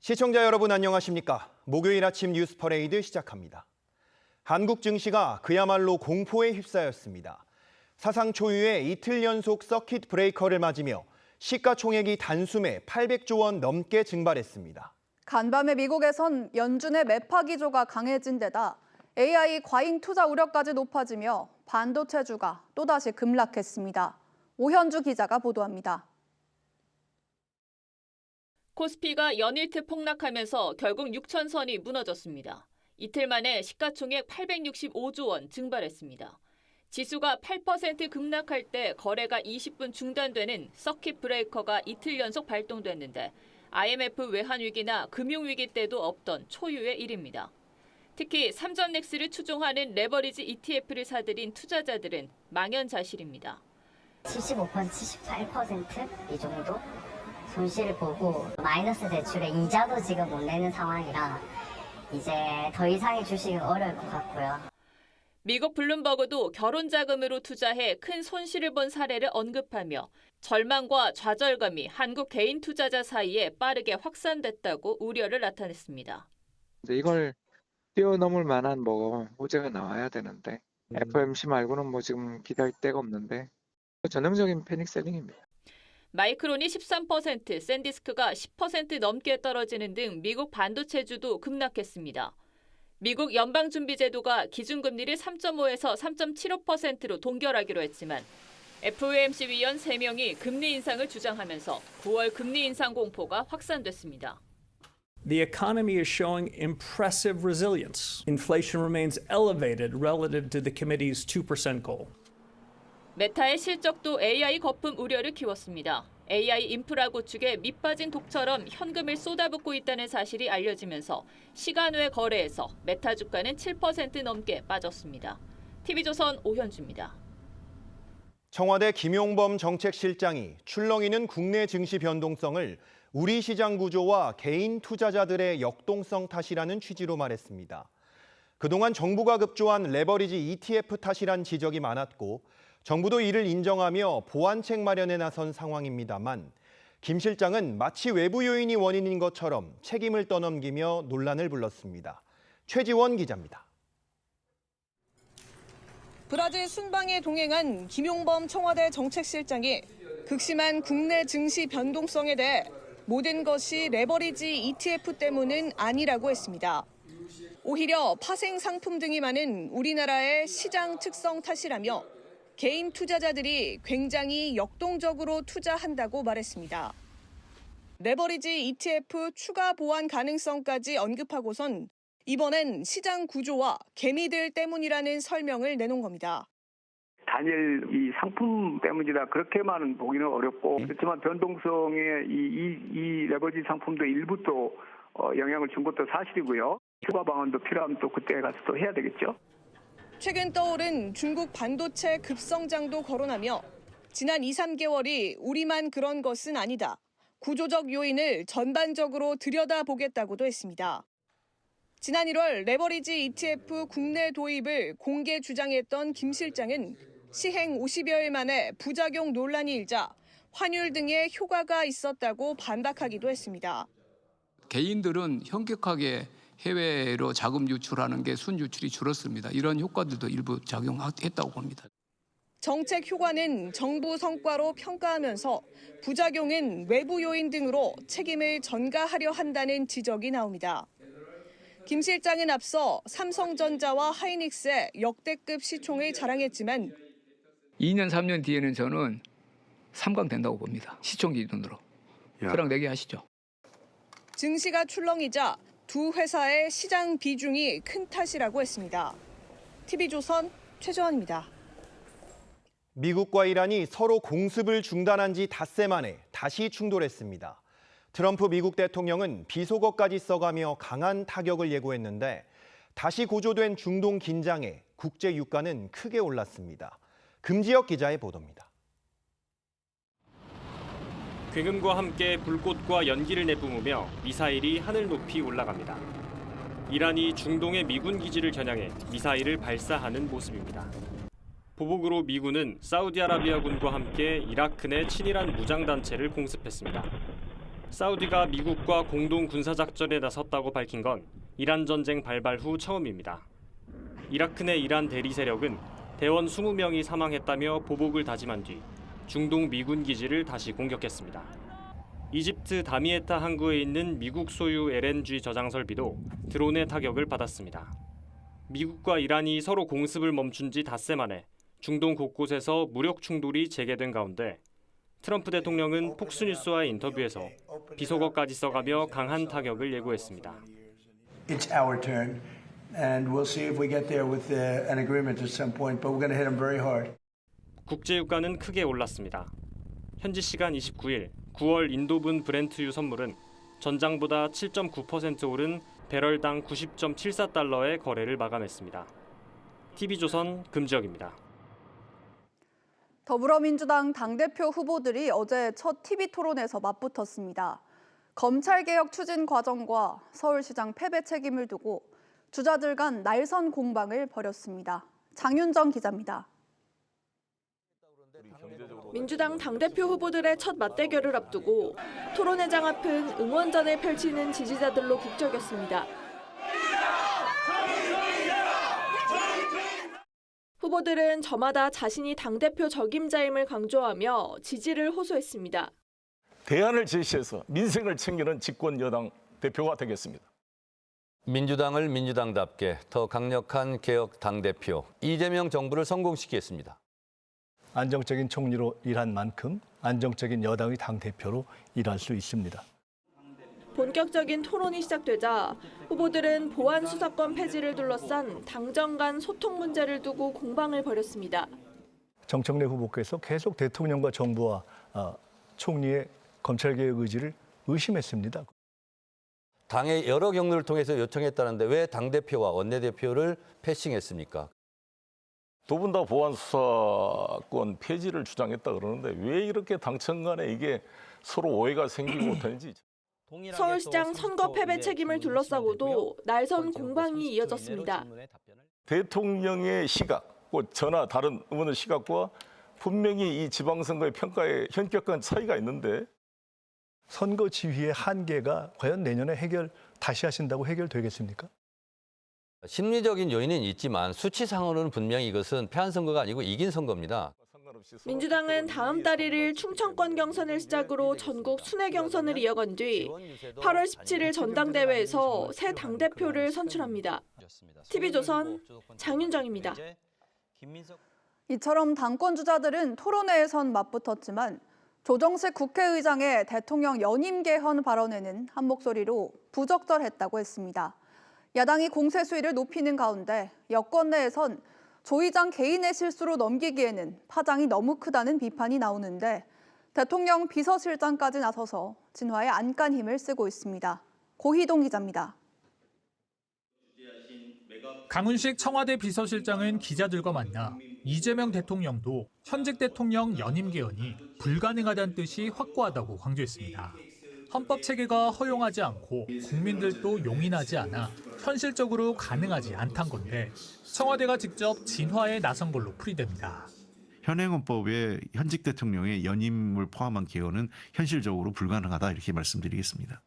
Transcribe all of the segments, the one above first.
시청자 여러분 안녕하십니까? 목요일 아침 뉴스 퍼레이드 시작합니다. 한국 증시가 그야말로 공포에 휩싸였습니다. 사상 초유의 이틀 연속 서킷 브레이커를 맞으며 시가총액이 단숨에 800조 원 넘게 증발했습니다. 간밤에 미국에선 연준의 매파 기조가 강해진 데다 AI 과잉 투자 우려까지 높아지며 반도체주가 또다시 급락했습니다. 오현주 기자가 보도합니다. 코스피가 연일트 폭락하면서 결국 6천선이 무너졌습니다. 이틀 만에 시가총액 865조 원 증발했습니다. 지수가 8% 급락할 때 거래가 20분 중단되는 서킷 브레이커가 이틀 연속 발동됐는데 IMF 외환위기나 금융위기 때도 없던 초유의 일입니다. 특히 삼전넥스를 추종하는 레버리지 ETF를 사들인 투자자들은 망연자실입니다. 75%, 78% 이 정도 손실을 보고 마이너스 대출에 이자도 지금 못 내는 상황이라 이제 더 이상의 주식은 어려울 것 같고요. 미국 블룸버그도 결혼 자금으로 투자해 큰 손실을 본 사례를 언급하며 절망과 좌절감이 한국 개인 투자자 사이에 빠르게 확산됐다고 우려를 나타냈습니다. 이걸 뛰어넘을 만한 호재가 나와야 되는데 FOMC 말고는 지금 기대할 데가 없는데 전형적인 패닉 셀링입니다. 마이크론이 13%, 샌디스크가 10% 넘게 떨어지는 등 미국 반도체주도 급락했습니다. 미국 연방준비제도가 기준금리를 3.5에서 3.75%로 동결하기로 했지만 FOMC 위원 3명이 금리 인상을 주장하면서 9월 금리 인상 공포가 확산됐습니다. The economy is showing impressive resilience. Inflation remains elevated relative to the committee's 2% goal. 메타의 실적도 AI 거품 우려를 키웠습니다. AI 인프라 구축에 밑빠진 독처럼 현금을 쏟아붓고 있다는 사실이 알려지면서 시간 외 거래에서 메타 주가는 7% 넘게 빠졌습니다. TV조선 오현주입니다. 청와대 김용범 정책실장이 출렁이는 국내 증시 변동성을 우리 시장 구조와 개인 투자자들의 역동성 탓이라는 취지로 말했습니다. 그동안 정부가 급조한 레버리지 ETF 탓이란 지적이 많았고 정부도 이를 인정하며 보완책 마련에 나선 상황입니다만 김 실장은 마치 외부 요인이 원인인 것처럼 책임을 떠넘기며 논란을 불렀습니다. 최지원 기자입니다. 브라질 순방에 동행한 김용범 청와대 정책실장이 극심한 국내 증시 변동성에 대해 모든 것이 레버리지 ETF 때문은 아니라고 했습니다. 오히려 파생 상품 등이 많은 우리나라의 시장 특성 탓이라며 개인 투자자들이 굉장히 역동적으로 투자한다고 말했습니다. 레버리지 ETF 추가 보완 가능성까지 언급하고선 이번엔 시장 구조와 개미들 때문이라는 설명을 내놓은 겁니다. 단일 이 상품 때문이라 그렇게만 보기는 어렵고 그렇지만 변동성의 이 레버리지 상품도 일부 또 영향을 준 것도 사실이고요. 추가 방안도 필요하면 또 그때 가서 또 해야 되겠죠. 최근 떠오른 중국 반도체 급성장도 거론하며 지난 2, 3개월이 우리만 그런 것은 아니다. 구조적 요인을 전반적으로 들여다보겠다고도 했습니다. 지난 1월 레버리지 ETF 국내 도입을 공개 주장했던 김 실장은 시행 50여일 만에 부작용 논란이 일자 환율 등의 효과가 있었다고 반박하기도 했습니다. 개인들은 현격하게 해외로 자금 유출하는 게 순유출이 줄었습니다. 이런 효과들도 일부 작용했다고 봅니다. 정책 효과는 정부 성과로 평가하면서 부작용은 외부 요인 등으로 책임을 전가하려 한다는 지적이 나옵니다. 김 실장은 앞서 삼성전자와 하이닉스의 역대급 시총을 자랑했지만 2년, 3년 뒤에는 저는 3강 된다고 봅니다. 시총 기준으로. 저랑 내기하시죠. 증시가 출렁이자 두 회사의 시장 비중이 큰 탓이라고 했습니다. TV조선 최재원입니다. 미국과 이란이 서로 공습을 중단한 지 닷새 만에 다시 충돌했습니다. 트럼프 미국 대통령은 비속어까지 써가며 강한 타격을 예고했는데 다시 고조된 중동 긴장에 국제 유가는 크게 올랐습니다. 금지혁 기자의 보도입니다. 굉음과 함께 불꽃과 연기를 내뿜으며 미사일이 하늘 높이 올라갑니다. 이란이 중동의 미군 기지를 겨냥해 미사일을 발사하는 모습입니다. 보복으로 미군은 사우디아라비아군과 함께 이라크 내 친이란 무장단체를 공습했습니다. 사우디가 미국과 공동 군사작전에 나섰다고 밝힌 건 이란 전쟁 발발 후 처음입니다. 이라크 내 이란 대리 세력은 대원 20명이 사망했다며 보복을 다짐한 뒤 중동 미군 기지를 다시 공격했습니다. 이집트 다미에타 항구에 있는 미국 소유 LNG 저장 설비도 드론의 타격을 받았습니다. 미국과 이란이 서로 공습을 멈춘 지 닷새 만에 중동 곳곳에서 무력 충돌이 재개된 가운데 트럼프 대통령은 폭스뉴스와의 인터뷰에서 비속어까지 써가며 강한 타격을 예고했습니다. It's our turn, and we'll see if we get there with an agreement at some point, but we're going to hit them very hard. 국제유가는 크게 올랐습니다. 현지 시간 29일 9월 인도분 브렌트유 선물은 전장보다 7.9% 오른 배럴당 90.74달러의 거래를 마감했습니다. TV조선 금지혁입니다. 더불어민주당 당대표 후보들이 어제 첫 TV토론에서 맞붙었습니다. 검찰개혁 추진 과정과 서울시장 패배 책임을 두고 주자들 간 날선 공방을 벌였습니다. 장윤정 기자입니다. 민주당 당대표 후보들의 첫 맞대결을 앞두고 토론회장 앞은 응원전을 펼치는 지지자들로 북적였습니다. 후보들은 저마다 자신이 당대표 적임자임을 강조하며 지지를 호소했습니다. 대안을 제시해서 민생을 챙기는 집권 여당 대표가 되겠습니다. 민주당을 민주당답게 더 강력한 개혁 당대표, 이재명 정부를 성공시키겠습니다. 안정적인 총리로 일한 만큼 안정적인 여당의 당대표로 일할 수 있습니다. 본격적인 토론이 시작되자 후보들은 보안 수사권 폐지를 둘러싼 당정 간 소통 문제를 두고 공방을 벌였습니다. 정청래 후보께서 계속 대통령과 정부와 총리의 검찰개혁 의지를 의심했습니다. 당의 여러 경로를 통해서 요청했다는데 왜 당대표와 원내대표를 패싱했습니까? 두 분 다 보안 수사권 폐지를 주장했다 그러는데 왜 이렇게 당청 간에 이게 서로 오해가 생기고 되는지. 서울시장 선거 패배 책임을 둘러싸고도 날선 공방이 이어졌습니다. 대통령의 시각, 저나 다른 의원의 시각과 분명히 이 지방선거의 평가에 현격한 차이가 있는데 선거 지휘의 한계가 과연 내년에 다시 하신다고 해결되겠습니까? 심리적인 요인은 있지만 수치상으로는 분명히 이것은 패한 선거가 아니고 이긴 선거입니다. 민주당은 다음 달 1일 충청권 경선을 시작으로 전국 순회 경선을 이어간 뒤 8월 17일 전당대회에서 새 당대표를 선출합니다. TV조선 장윤정입니다. 이처럼 당권 주자들은 토론회에선 맞붙었지만 조정식 국회의장의 대통령 연임 개헌 발언에는 한 목소리로 부적절했다고 했습니다. 야당이 공세 수위를 높이는 가운데 여권 내에선 조 의장 개인의 실수로 넘기기에는 파장이 너무 크다는 비판이 나오는데 대통령 비서실장까지 나서서 진화에 안간 힘을 쓰고 있습니다. 고희동 기자입니다. 강훈식 청와대 비서실장은 기자들과 만나 이재명 대통령도 현직 대통령 연임 개헌이 불가능하다는 뜻이 확고하다고 강조했습니다. 헌법 체계가 허용하지 않고 국민들도 용인하지 않아 현실적으로 가능하지 않단 건데 청와대가 직접 진화에 나선 걸로 풀이됩니다. 현행헌법에 현직 대통령의 연임을 포함한 개헌은 현실적으로 불가능하다 이렇게 말씀드리겠습니다.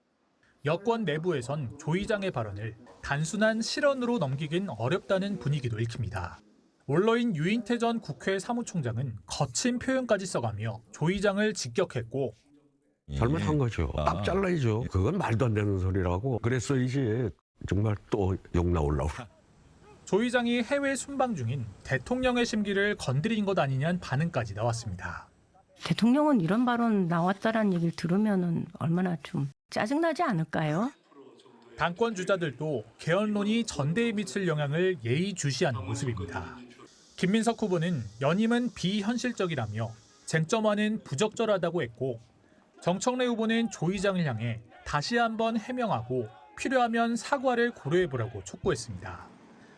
여권 내부에선 조 의장의 발언을 단순한 실언으로 넘기긴 어렵다는 분위기도 읽힙니다. 원로인 유인태 전 국회 사무총장은 거친 표현까지 써가며 조 의장을 직격했고 잘못한 거죠. 딱 잘라야죠. 그건 말도 안 되는 소리라고. 그래서 이제 정말 또 욕 나오려고. 조 의장이 해외 순방 중인 대통령의 심기를 건드린 것 아니냐는 반응까지 나왔습니다. 대통령은 이런 발언 나왔다라는 얘기를 들으면 얼마나 좀 짜증나지 않을까요? 당권 주자들도 개헌론이 전대에 미칠 영향을 예의주시하는 모습입니다. 김민석 후보는 연임은 비현실적이라며 쟁점화는 부적절하다고 했고 정청래 후보는 조 의장을 향해 다시 한번 해명하고 필요하면 사과를 고려해보라고 촉구했습니다.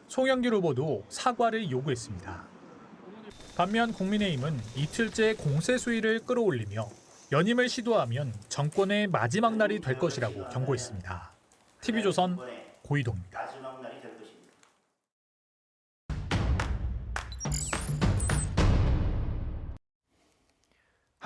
송영길 후보도 사과를 요구했습니다. 반면 국민의힘은 이틀째 공세 수위를 끌어올리며 연임을 시도하면 정권의 마지막 날이 될 것이라고 경고했습니다. TV조선 고희동입니다.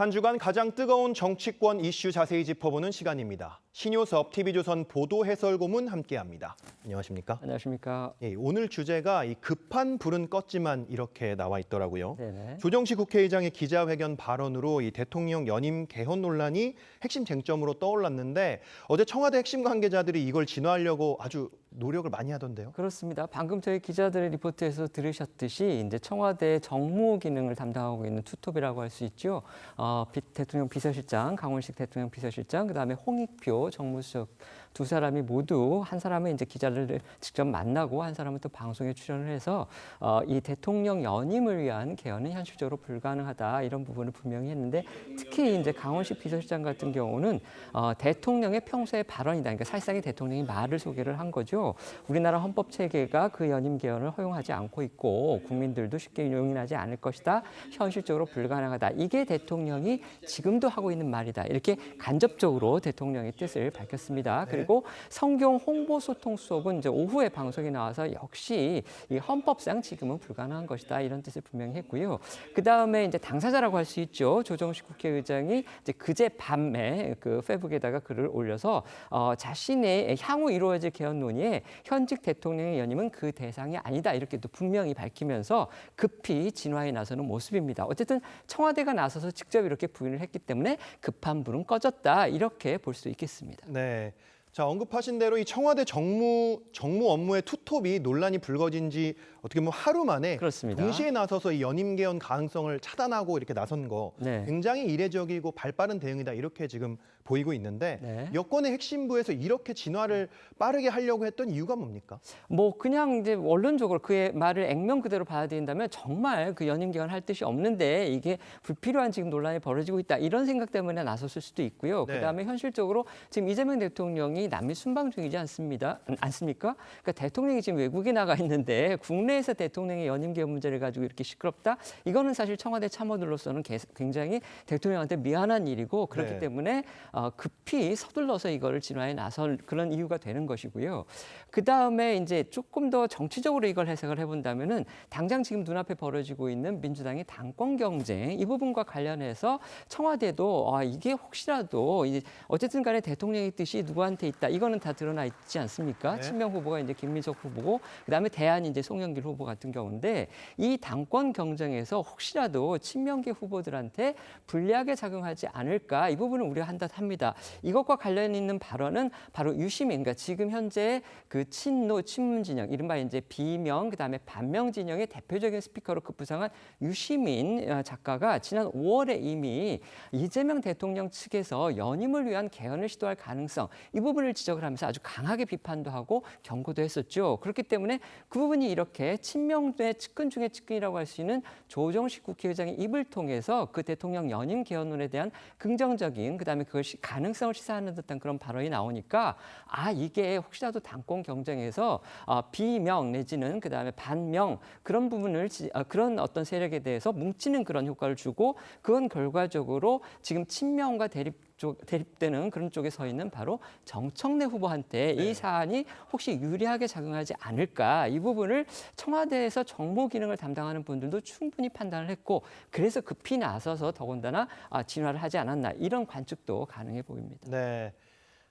한 주간 가장 뜨거운 정치권 이슈 자세히 짚어보는 시간입니다. 신효섭 TV조선 보도해설고문 함께합니다. 안녕하십니까? 안녕하십니까? 예, 오늘 주제가 이 급한 불은 껐지만 이렇게 나와 있더라고요. 네네. 조정식 국회의장의 기자회견 발언으로 이 대통령 연임 개헌 논란이 핵심 쟁점으로 떠올랐는데 어제 청와대 핵심 관계자들이 이걸 진화하려고 아주 노력을 많이 하던데요. 그렇습니다. 방금 저희 기자들의 리포트에서 들으셨듯이 이제 청와대 정무 기능을 담당하고 있는 투톱이라고 할 수 있죠. 대통령 비서실장, 강원식 대통령 비서실장, 그다음에 홍익표 정무수석 두 사람이 모두 한 사람은 이제 기자들을 직접 만나고 한 사람은 또 방송에 출연을 해서 이 대통령 연임을 위한 개헌은 현실적으로 불가능하다 이런 부분을 분명히 했는데 특히 이제 강원식 비서실장 같은 경우는 대통령의 평소의 발언이다. 그러니까 사실상의 대통령이 말을 소개를 한 거죠. 우리나라 헌법 체계가 그 연임 개헌을 허용하지 않고 있고 국민들도 쉽게 용인하지 않을 것이다. 현실적으로 불가능하다. 이게 대통령이 지금도 하고 있는 말이다. 이렇게 간접적으로 대통령의 뜻을 밝혔습니다. 그리고 성경 홍보소통 수업은 이제 오후에 방송에 나와서 역시 이 헌법상 지금은 불가능한 것이다 이런 뜻을 분명히 했고요. 그 다음에 이제 당사자라고 할 수 있죠. 조정식 국회의장이 이제 그제 밤에 그 페북에다가 글을 올려서 자신의 향후 이루어질 개헌 논의에 현직 대통령의 연임은 그 대상이 아니다 이렇게 또 분명히 밝히면서 급히 진화에 나서는 모습입니다. 어쨌든 청와대가 나서서 직접 이렇게 부인을 했기 때문에 급한 불은 꺼졌다 이렇게 볼 수 있겠습니다. 네. 자, 언급하신 대로 이 청와대 정무 업무의 투톱이 논란이 불거진 지 어떻게 보면 하루 만에 그렇습니다. 동시에 나서서 이 연임 개헌 가능성을 차단하고 이렇게 나선 거 네. 굉장히 이례적이고 발빠른 대응이다 이렇게 지금 보이고 있는데 네. 여권의 핵심부에서 이렇게 진화를 빠르게 하려고 했던 이유가 뭡니까? 뭐 그냥 이제 원론적으로 그의 말을 액면 그대로 받아들인다면 정말 그 연임 개헌 할 뜻이 없는데 이게 불필요한 지금 논란이 벌어지고 있다 이런 생각 때문에 나섰을 수도 있고요. 네. 그다음에 현실적으로 지금 이재명 대통령이 남미 순방 중이지 않습니까? 그러니까 대통령이 지금 외국에 나가 있는데 국내에서 대통령의 연임 개헌 문제를 가지고 이렇게 시끄럽다? 이거는 사실 청와대 참모들로서는 굉장히 대통령한테 미안한 일이고 그렇기 네. 때문에 급히 서둘러서 이거를 진화에 나설 그런 이유가 되는 것이고요. 그 다음에 이제 조금 더 정치적으로 이걸 해석을 해본다면은 당장 지금 눈앞에 벌어지고 있는 민주당의 당권 경쟁 이 부분과 관련해서 청와대도 이게 혹시라도 이제 어쨌든 간에 대통령의 뜻이 누구한테 있다 이거는 다 드러나 있지 않습니까? 네. 친명 후보가 이제 김민석 후보고 그다음에 대안이 이제 송영길 후보 같은 경우인데 이 당권 경쟁에서 혹시라도 친명계 후보들한테 불리하게 작용하지 않을까 이 부분을 우려한다 합니다. 이것과 관련 있는 발언은 바로 유시민, 그러니까 지금 현재 그 친노 친문 진영, 이른바 이제 비명 그다음에 반명 진영의 대표적인 스피커로 급부상한 유시민 작가가 지난 5월에 이미 이재명 대통령 측에서 연임을 위한 개헌을 시도할 가능성 이 부분을 지적을 하면서 아주 강하게 비판도 하고 경고도 했었죠. 그렇기 때문에 그 부분이 이렇게 친명의 측근 중에 측근이라고 할 수 있는 조정식 국회의장의 입을 통해서 그 대통령 연임 개헌론에 대한 긍정적인 그다음에 그걸 가능성을 시사하는 듯한 그런 발언이 나오니까 이게 혹시라도 당권 경쟁에서 비명 내지는 그다음에 반명 그런 부분을 그런 어떤 세력에 대해서 뭉치는 그런 효과를 주고 그건 결과적으로 지금 친명과 대립되는 그런 쪽에 서 있는 바로 정청래 후보한테 이 사안이 혹시 유리하게 작용하지 않을까 이 부분을 청와대에서 정무 기능을 담당하는 분들도 충분히 판단을 했고 그래서 급히 나서서 더군다나 진화를 하지 않았나 이런 관측도 가능해 보입니다. 네.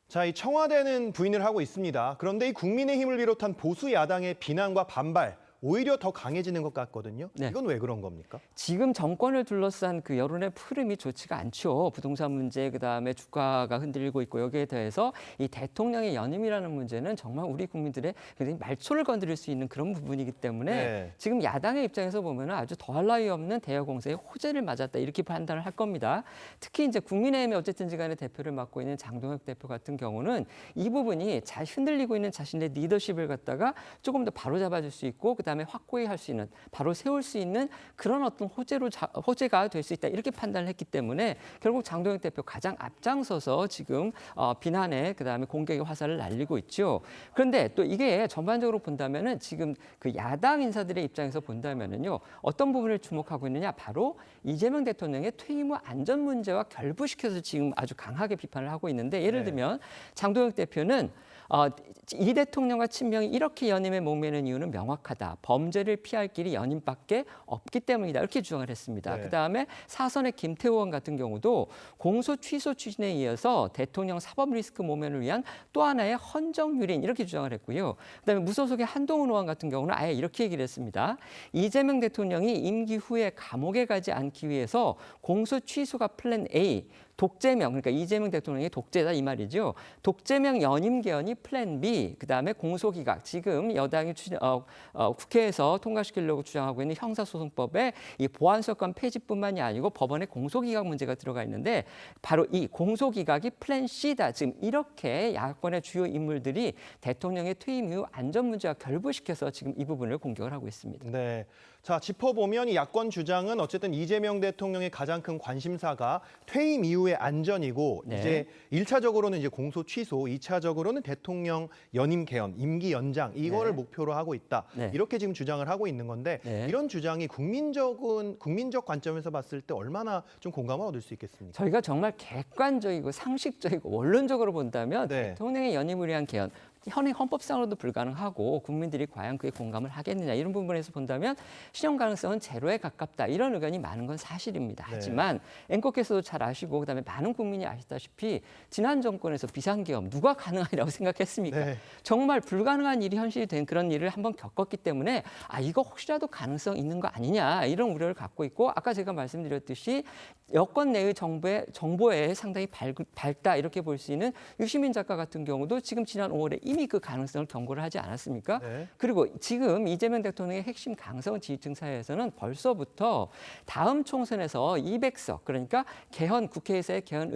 자, 이 청와대는 부인을 하고 있습니다. 그런데 이 국민의힘을 비롯한 보수 야당의 비난과 반발 오히려 더 강해지는 것 같거든요. 네. 이건 왜 그런 겁니까? 지금 정권을 둘러싼 그 여론의 흐름이 좋지가 않죠. 부동산 문제, 그다음에 주가가 흔들리고 있고 여기에 대해서 이 대통령의 연임이라는 문제는 정말 우리 국민들의 굉장히 말초를 건드릴 수 있는 그런 부분이기 때문에 네. 지금 지금 야당의 입장에서 보면 아주 더할 나위 없는 대여 공세에 호재를 맞았다 이렇게 판단을 할 겁니다. 특히 이제 국민의힘의 어쨌든지 간에 대표를 맡고 있는 장동혁 대표 같은 경우는 이 부분이 잘 흔들리고 있는 자신의 리더십을 갖다가 조금 더 바로잡아줄 수 있고 그다음에 확고히 할 수 있는 바로 세울 수 있는 그런 어떤 호재가 될 수 있다 이렇게 판단을 했기 때문에 결국 장동혁 대표 가장 앞장서서 지금 비난에 그다음에 공격의 화살을 날리고 있죠. 그런데 또 이게 전반적으로 본다면은 지금 그 야당 인사들의 입장에서 본다면은요 어떤 부분을 주목하고 있느냐 바로 이재명 대통령의 퇴임 후 안전 문제와 결부시켜서 지금 아주 강하게 비판을 하고 있는데 예를 들면 장동혁 대표는 이 대통령과 친명이 이렇게 연임에 목매는 이유는 명확하다. 범죄를 피할 길이 연임밖에 없기 때문이다. 이렇게 주장을 했습니다. 네. 그다음에 사선의 김태호 의원 같은 경우도 공소 취소 추진에 이어서 대통령 사법 리스크 모면을 위한 또 하나의 헌정 유린 이렇게 주장을 했고요. 그다음에 무소속의 한동훈 의원 같은 경우는 아예 이렇게 얘기를 했습니다. 이재명 대통령이 임기 후에 감옥에 가지 않기 위해서 공소 취소가 플랜 A, 독재명, 그러니까 이재명 대통령이 독재다 이 말이죠. 독재명 연임 개헌이 플랜 B, 그다음에 공소기각, 지금 여당이 국회에서 통과시키려고 주장하고 있는 형사소송법에 이 보안수사권 폐지뿐만이 아니고 법원의 공소기각 문제가 들어가 있는데 바로 이 공소기각이 플랜 C다. 지금 이렇게 야권의 주요 인물들이 대통령의 퇴임 이후 안전 문제와 결부시켜서 지금 이 부분을 공격을 하고 있습니다. 네. 자, 짚어보면 이 야권 주장은 어쨌든 이재명 대통령의 가장 큰 관심사가 퇴임 이후의 안전이고 네. 이제 1차적으로는 이제 공소 취소, 2차적으로는 대통령 연임 개헌, 임기 연장 이거를 네. 목표로 하고 있다. 네. 이렇게 지금 주장을 하고 있는 건데 네. 이런 주장이 국민적 관점에서 봤을 때 얼마나 좀 공감을 얻을 수 있겠습니까? 저희가 정말 객관적이고 상식적이고 원론적으로 본다면 네. 대통령의 연임을 위한 개헌, 현행 헌법상으로도 불가능하고 국민들이 과연 그에 공감을 하겠느냐 이런 부분에서 본다면 실현 가능성은 제로에 가깝다 이런 의견이 많은 건 사실입니다. 네. 하지만 앵커께서도 잘 아시고 그다음에 많은 국민이 아시다시피 지난 정권에서 비상계엄 누가 가능하리라고 생각했습니까? 네. 정말 불가능한 일이 현실이 된 그런 일을 한번 겪었기 때문에 이거 혹시라도 가능성 있는 거 아니냐 이런 우려를 갖고 있고 아까 제가 말씀드렸듯이 여권 내의 정보에 상당히 밝다 이렇게 볼 수 있는 유시민 작가 같은 경우도 지금 지난 5월에 이미 그 가능성을 경고를 하지 않았습니까? 네. 그리고 지금 이재명 대통령의 핵심 강성 지지층 사이에서는 벌써부터 다음 총선에서 200석 그러니까 국회에서의 개헌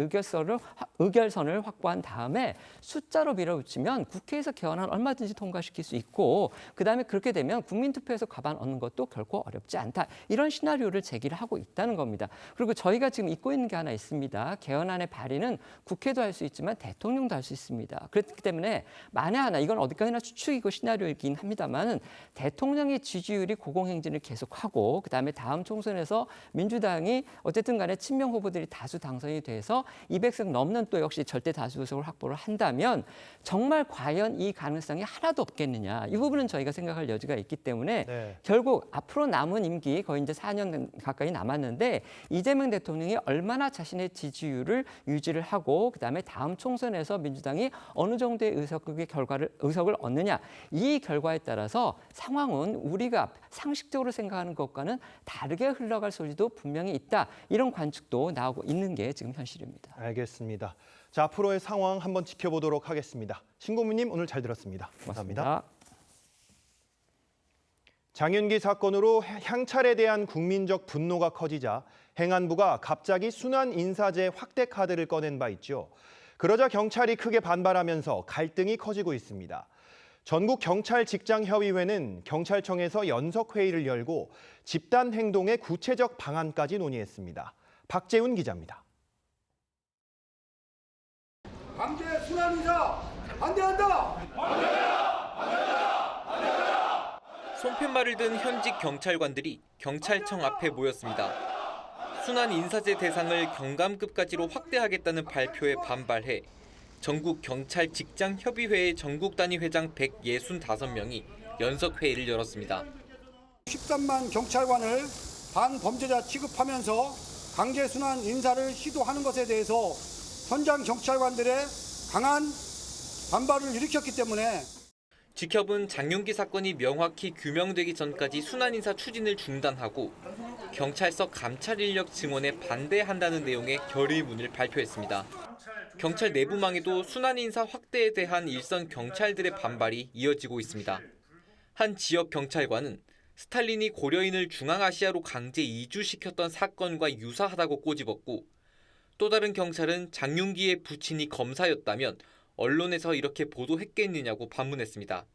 의결선을 확보한 다음에 숫자로 밀어붙이면 국회에서 개헌안 얼마든지 통과시킬 수 있고 그다음에 그렇게 되면 국민투표에서 과반 얻는 것도 결코 어렵지 않다. 이런 시나리오를 제기를 하고 있다는 겁니다. 그리고 저희가 지금 잊고 있는 게 하나 있습니다. 개헌안의 발의는 국회도 할 수 있지만 대통령도 할 수 있습니다. 그렇기 때문에 만에 하나 이건 어디까지나 추측이고 시나리오이긴 합니다만 대통령의 지지율이 고공행진을 계속하고 그다음에 다음 총선에서 민주당이 어쨌든 간에 친명 후보들이 다수 당선이 돼서 200석 넘는 또 역시 절대 다수석을 확보를 한다면 정말 과연 이 가능성이 하나도 없겠느냐. 이 부분은 저희가 생각할 여지가 있기 때문에 네. 결국 앞으로 남은 임기 거의 이제 4년 가까이 남았는데 이재명 대통령이 얼마나 자신의 지지율을 유지를 하고 그다음에 다음 총선에서 민주당이 어느 정도의 의석을 얻느냐. 이 결과에 따라서 상황은 우리가 상식적으로 생각하는 것과는 다르게 흘러갈 소지도 분명히 있다. 이런 관측도 나오고 있는 게 지금 현실입니다. 알겠습니다. 자, 앞으로의 상황 한번 지켜보도록 하겠습니다. 신고문님 오늘 잘 들었습니다. 감사합니다. 고맙습니다. 장윤기 사건으로 향찰에 대한 국민적 분노가 커지자 행안부가 갑자기 순환 인사제 확대 카드를 꺼낸 바 있죠. 그러자 경찰이 크게 반발하면서 갈등이 커지고 있습니다. 전국 경찰 직장협의회는 경찰청에서 연석회의를 열고 집단 행동의 구체적 방안까지 논의했습니다. 박재훈 기자입니다. 강제 순환 인사 반대한다. 손팻말을 든 현직 경찰관들이 경찰청 앞에 모였습니다. 순환 인사제 대상을 경감급까지로 확대하겠다는 발표에 반발해 전국 경찰 직장 협의회의 전국 단위 회장 165명이 연석 회의를 열었습니다. 13만 경찰관을 반범죄자 취급하면서 강제 순환 인사를 시도하는 것에 대해서 현장 경찰관들의 강한 반발을 일으켰기 때문에 직협은 장윤기 사건이 명확히 규명되기 전까지 순환인사 추진을 중단하고 경찰서 감찰 인력 증원에 반대한다는 내용의 결의문을 발표했습니다. 경찰 내부망에도 순환인사 확대에 대한 일선 경찰들의 반발이 이어지고 있습니다. 한 지역 경찰관은 스탈린이 고려인을 중앙아시아로 강제 이주시켰던 사건과 유사하다고 꼬집었고 또 다른 경찰은 장윤기의 부친이 검사였다면 언론에서 이렇게 보도했겠느냐고 반문했습니다.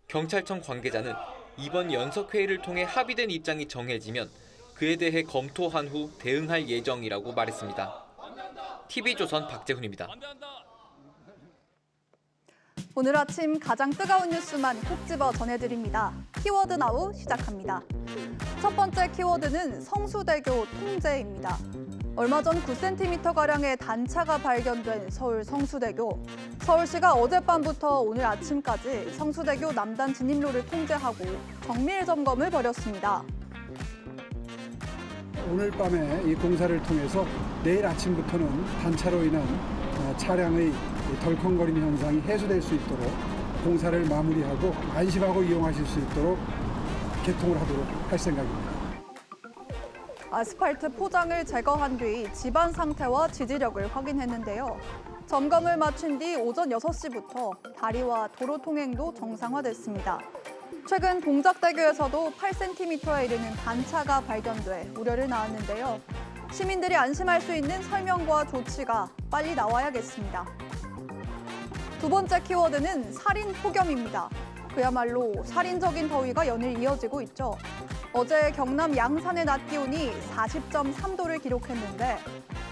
경찰청 관계자는 이번 연석회의를 통해 합의된 입장이 정해지면 그에 대해 검토한 후 대응할 예정이라고 말했습니다. TV조선 박재훈입니다. 오늘 아침 가장 뜨거운 뉴스만 콕 집어 전해드립니다. 키워드 나우 시작합니다. 첫 번째 키워드는 성수대교 통제입니다. 얼마 전 9cm가량의 단차가 발견된 서울 성수대교. 서울시가 어젯밤부터 오늘 아침까지 성수대교 남단 진입로를 통제하고 정밀 점검을 벌였습니다. 오늘 밤에 이 공사를 통해서 내일 아침부터는 단차로 인한 차량의 덜컹거리는 현상이 해소될 수 있도록 공사를 마무리하고 안심하고 이용하실 수 있도록 개통을 하도록 할 생각입니다. 아스팔트 포장을 제거한 뒤 집안 상태와 지지력을 확인했는데요. 점검을 마친 뒤 오전 6시부터 다리와 도로 통행도 정상화됐습니다. 최근 동작대교에서도 8cm에 이르는 단차가 발견돼 우려를 낳았는데요. 시민들이 안심할 수 있는 설명과 조치가 빨리 나와야겠습니다. 두 번째 키워드는 살인 폭염입니다. 그야말로 살인적인 더위가 연일 이어지고 있죠. 어제 경남 양산의 낮 기온이 40.3도를 기록했는데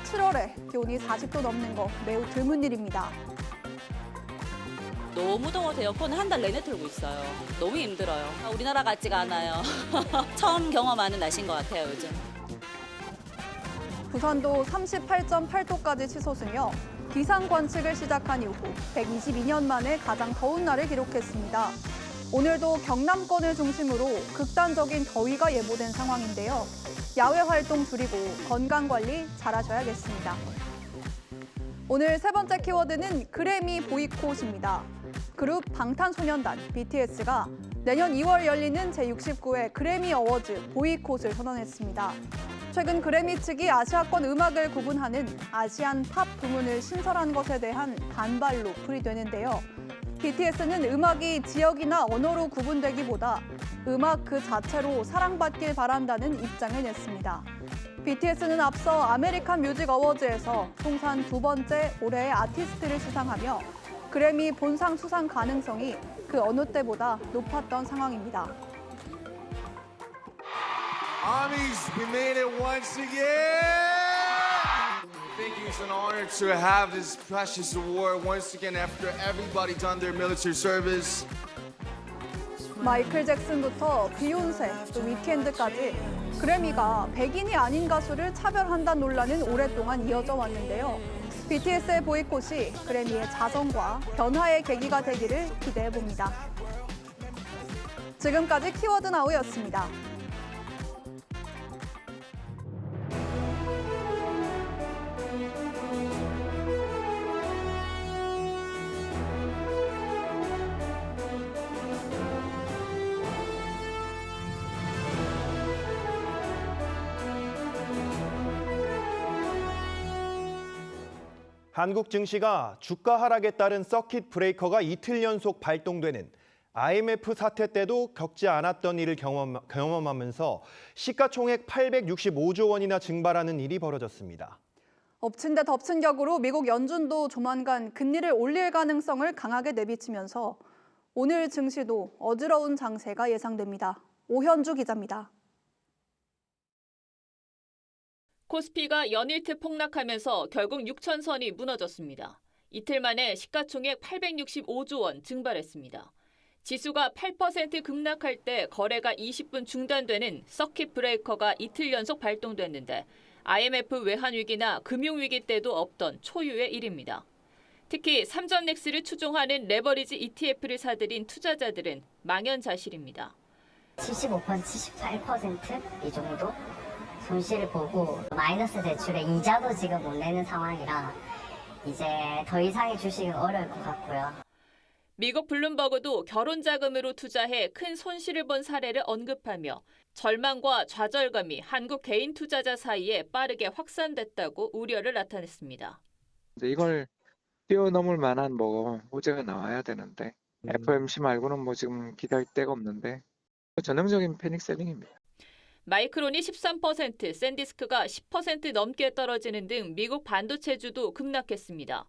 7월에 기온이 40도 넘는 거 매우 드문 일입니다. 너무 더워서 에어컨을 한 달 내내 틀고 있어요. 너무 힘들어요. 우리나라 같지가 않아요. 처음 경험하는 날씨인 것 같아요, 요즘. 부산도 38.8도까지 치솟으며 기상 관측을 시작한 이후 122년 만에 가장 더운 날을 기록했습니다. 오늘도 경남권을 중심으로 극단적인 더위가 예보된 상황인데요. 야외 활동 줄이고 건강 관리 잘하셔야겠습니다. 오늘 세 번째 키워드는 그래미 보이콧입니다. 그룹 방탄소년단 BTS가 내년 2월 열리는 제69회 그래미 어워즈 보이콧을 선언했습니다. 최근 그래미 측이 아시아권 음악을 구분하는 아시안 팝 부문을 신설한 것에 대한 반발로 풀이되는데요. BTS는 음악이 지역이나 언어로 구분되기보다 음악 그 자체로 사랑받길 바란다는 입장을 냈습니다. BTS는 앞서 아메리칸 뮤직 어워즈에서 통산 두 번째 올해의 아티스트를 수상하며 그래미 본상 수상 가능성이 그 어느 때보다 높았던 상황입니다. Armies, we made it once again! Thank you. It's an honor to have this precious award once again after everybody done their military service. 마이클 잭슨부터 비욘세, 또 위켄드까지 그래미가 백인이 아닌 가수를 차별한다는 논란은 오랫동안 이어져 왔는데요. BTS의 보이콧이 그래미의 자성과 변화의 계기가 되기를 기대해봅니다. 지금까지 키워드 나우였습니다. 한국 증시가 주가 하락에 따른 서킷 브레이커가 이틀 연속 발동되는 IMF 사태 때도 겪지 않았던 일을 경험하면서 시가총액 865조 원이나 증발하는 일이 벌어졌습니다. 엎친 데 덮친 격으로 미국 연준도 조만간 금리를 올릴 가능성을 강하게 내비치면서 오늘 증시도 어지러운 장세가 예상됩니다. 오현주 기자입니다. 코스피가 연일트 폭락하면서 결국 6천선이 무너졌습니다. 이틀 만에 시가총액 865조 원 증발했습니다. 지수가 8% 급락할 때 거래가 20분 중단되는 서킷 브레이커가 이틀 연속 발동됐는데 IMF 외환위기나 금융위기 때도 없던 초유의 일입니다. 특히 삼전넥스를 추종하는 레버리지 ETF를 사들인 투자자들은 망연자실입니다. 75%, 78% 이 정도 손실을 보고 마이너스 대출에 이자도 지금 못 내는 상황이라 이제 더 이상의 주식은 어려울 것 같고요. 미국 블룸버그도 결혼 자금으로 투자해 큰 손실을 본 사례를 언급하며 절망과 좌절감이 한국 개인 투자자 사이에 빠르게 확산됐다고 우려를 나타냈습니다. 이걸 뛰어넘을 만한 호재가 나와야 되는데 FOMC 말고는 지금 기다릴 데가 없는데 전형적인 패닉 셀링입니다. 마이크론이 13%, 샌디스크가 10% 넘게 떨어지는 등 미국 반도체주도 급락했습니다.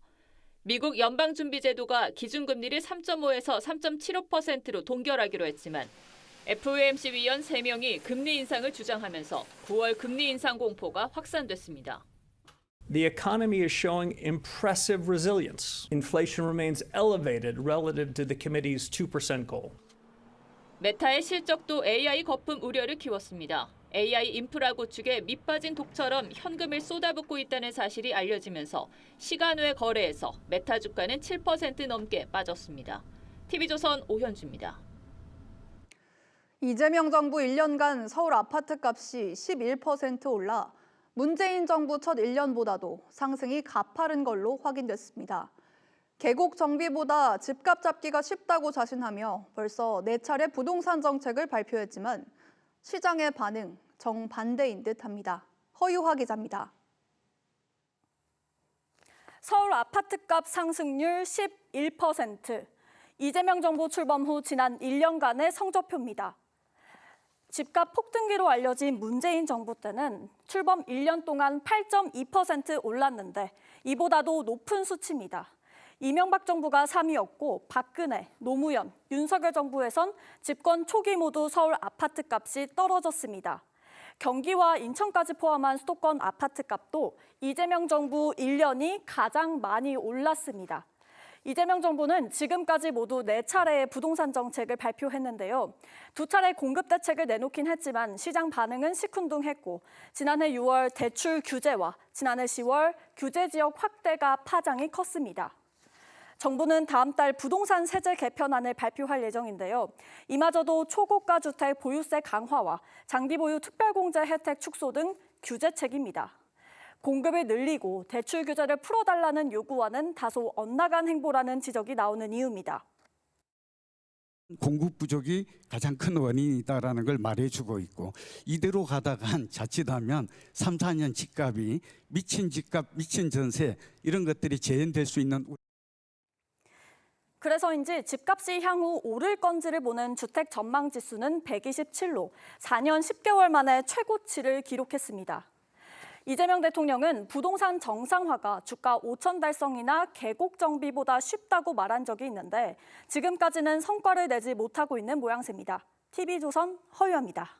미국 연방준비제도가 기준금리를 3.5에서 3.75%로 동결하기로 했지만 FOMC 위원 3명이 금리 인상을 주장하면서 9월 금리 인상 공포가 확산됐습니다. The economy is showing impressive resilience. Inflation remains elevated relative to the committee's 2% goal. 메타의 실적도 AI 거품 우려를 키웠습니다. AI 인프라 구축에 밑빠진 독처럼 현금을 쏟아붓고 있다는 사실이 알려지면서 시간 외 거래에서 메타 주가는 7% 넘게 빠졌습니다. TV조선 오현주입니다. 이재명 정부 1년간 서울 아파트 값이 11% 올라 문재인 정부 첫 1년보다도 상승이 가파른 걸로 확인됐습니다. 계곡 정비보다 집값 잡기가 쉽다고 자신하며 벌써 4차례 부동산 정책을 발표했지만 시장의 반응 정반대인 듯합니다. 허유화 기자입니다. 서울 아파트값 상승률 11%. 이재명 정부 출범 후 지난 1년간의 성적표입니다. 집값 폭등기로 알려진 문재인 정부 때는 출범 1년 동안 8.2% 올랐는데 이보다도 높은 수치입니다. 이명박 정부가 3위였고 박근혜, 노무현, 윤석열 정부에선 집권 초기 모두 서울 아파트 값이 떨어졌습니다. 경기와 인천까지 포함한 수도권 아파트 값도 이재명 정부 1년이 가장 많이 올랐습니다. 이재명 정부는 지금까지 모두 4차례의 부동산 정책을 발표했는데요. 2차례 공급 대책을 내놓긴 했지만 시장 반응은 시큰둥했고 지난해 6월 대출 규제와 지난해 10월 규제 지역 확대가 파장이 컸습니다. 정부는 다음 달 부동산 세제 개편안을 발표할 예정인데요. 이마저도 초고가 주택 보유세 강화와 장기 보유 특별공제 혜택 축소 등 규제책입니다. 공급을 늘리고 대출 규제를 풀어달라는 요구와는 다소 엇나간 행보라는 지적이 나오는 이유입니다. 공급 부족이 가장 큰 원인이다라는 걸 말해주고 있고 이대로 가다간 자칫하면 3, 4년 집값이 미친 집값, 미친 전세 이런 것들이 재현될 수 있는 그래서인지 집값이 향후 오를 건지를 보는 주택 전망 지수는 127로 4년 10개월 만에 최고치를 기록했습니다. 이재명 대통령은 부동산 정상화가 주가 5천 달성이나 계곡 정비보다 쉽다고 말한 적이 있는데 지금까지는 성과를 내지 못하고 있는 모양새입니다. TV조선 허유아입니다.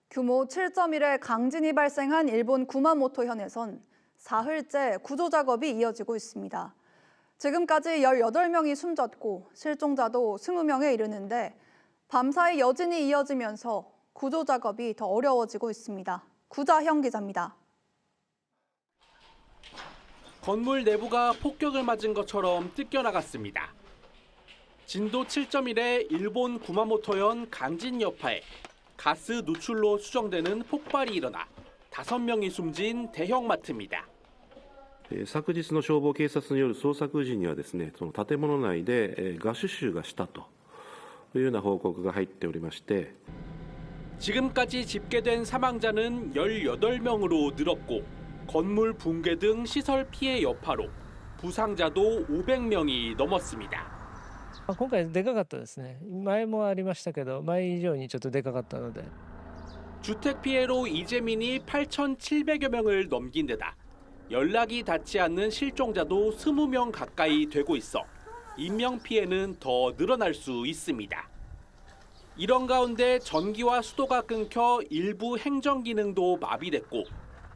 규모 7.1의 강진이 발생한 일본 구마모토현에선 사흘째 구조 작업이 이어지고 있습니다. 지금까지 18명이 숨졌고 실종자도 20명에 이르는데 밤사이 여진이 이어지면서 구조 작업이 더 어려워지고 있습니다. 구자형 기자입니다. 건물 내부가 폭격을 맞은 것처럼 뜯겨나갔습니다. 진도 7.1의 일본 구마모토현 강진 여파에 가스 누출로 추정되는 폭발이 일어나 5명이 숨진 대형마트입니다. 昨日の消防警察による捜索時にはですね、その建物内でガス臭がしたというような報告が入っておりまして 지금까지 집계된 사망자는 18명으로 늘었고 건물 붕괴 등 시설 피해 여파로 부상자도 500명이 넘었습니다. 今回でかかったですね。前もありましたけど、前以上にちょっとでかかったので。 주택 피해로 이재민이 8,700여 명을 넘긴 데다 연락이 닿지 않는 실종자도 20명 가까이 되고 있어 인명 피해는 더 늘어날 수 있습니다. 이런 가운데 전기와 수도가 끊겨 일부 행정 기능도 마비됐고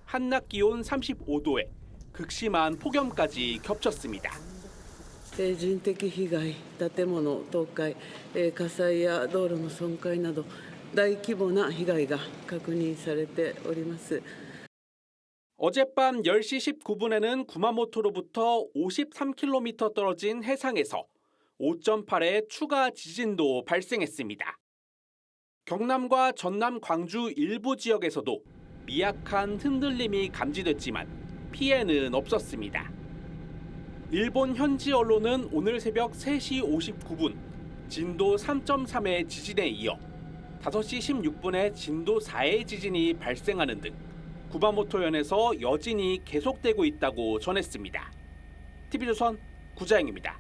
한낮 기온 35도에 극심한 폭염까지 겹쳤습니다. 人的被害、建物倒壊、火災や道路の損壊など大規模な被害が確認されております。 어젯밤 10시 19분에는 구마모토로부터 53km 떨어진 해상에서 5.8의 추가 지진도 발생했습니다. 경남과 전남, 광주 일부 지역에서도 미약한 흔들림이 감지됐지만 피해는 없었습니다. 일본 현지 언론은 오늘 새벽 3시 59분 진도 3.3의 지진에 이어 5시 16분에 진도 4의 지진이 발생하는 등 구마모토현에서 여진이 계속되고 있다고 전했습니다. TV조선 구자영입니다.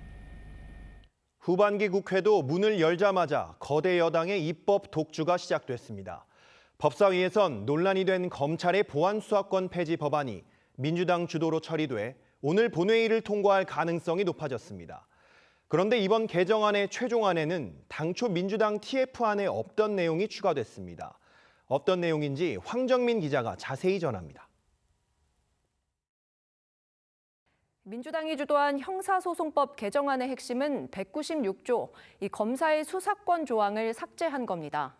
후반기 국회도 문을 열자마자 거대 여당의 입법 독주가 시작됐습니다. 법사위에선 논란이 된 검찰의 보안수사권 폐지 법안이 민주당 주도로 처리돼 오늘 본회의를 통과할 가능성이 높아졌습니다. 그런데 이번 개정안의 최종안에는 당초 민주당 TF안에 없던 내용이 추가됐습니다. 어떤 내용인지 황정민 기자가 자세히 전합니다. 민주당이 주도한 형사소송법 개정안의 핵심은 196조, 이 검사의 수사권 조항을 삭제한 겁니다.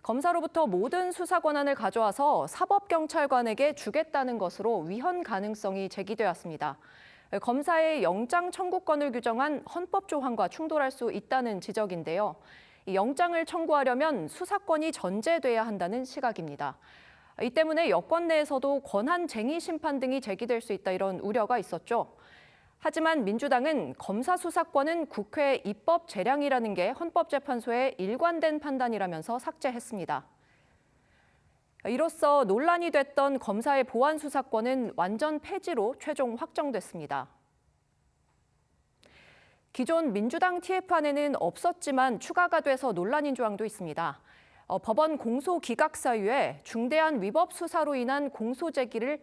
검사로부터 모든 수사 권한을 가져와서 사법경찰관에게 주겠다는 것으로 위헌 가능성이 제기되었습니다. 검사의 영장 청구권을 규정한 헌법 조항과 충돌할 수 있다는 지적인데요. 이 영장을 청구하려면 수사권이 전제돼야 한다는 시각입니다. 이 때문에 여권 내에서도 권한쟁의 심판 등이 제기될 수 있다 이런 우려가 있었죠. 하지만 민주당은 검사 수사권은 국회 입법 재량이라는 게 헌법재판소의 일관된 판단이라면서 삭제했습니다. 이로써 논란이 됐던 검사의 보안 수사권은 완전 폐지로 최종 확정됐습니다. 기존 민주당 TF안에는 없었지만 추가가 돼서 논란인 조항도 있습니다. 법원 공소 기각 사유에 중대한 위법 수사로 인한 공소 제기를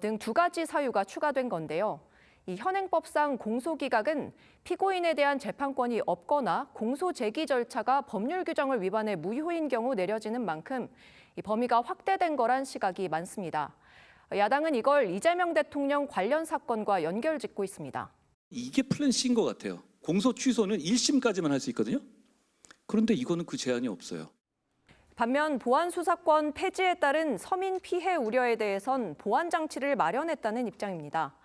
등 2가지 사유가 추가된 건데요. 이 현행법상 공소 기각은 피고인에 대한 재판권이 없거나 공소 제기 절차가 법률 규정을 위반해 무효인 경우 내려지는 만큼 이 범위가 확대된 거란 시각이 많습니다. 야당은 이걸 이재명 대통령 관련 사건과 연결짓고 있습니다. 이게 플랜 C인 것 같아요. 공소 취소는 1심까지만 할 수 있거든요. 그런데 이거는 그 제한이 없어요. 반면 보안 수사권 폐지에 따른 서민 피해 우려에 대해선 보안 장치를 마련했다는 입장입니다.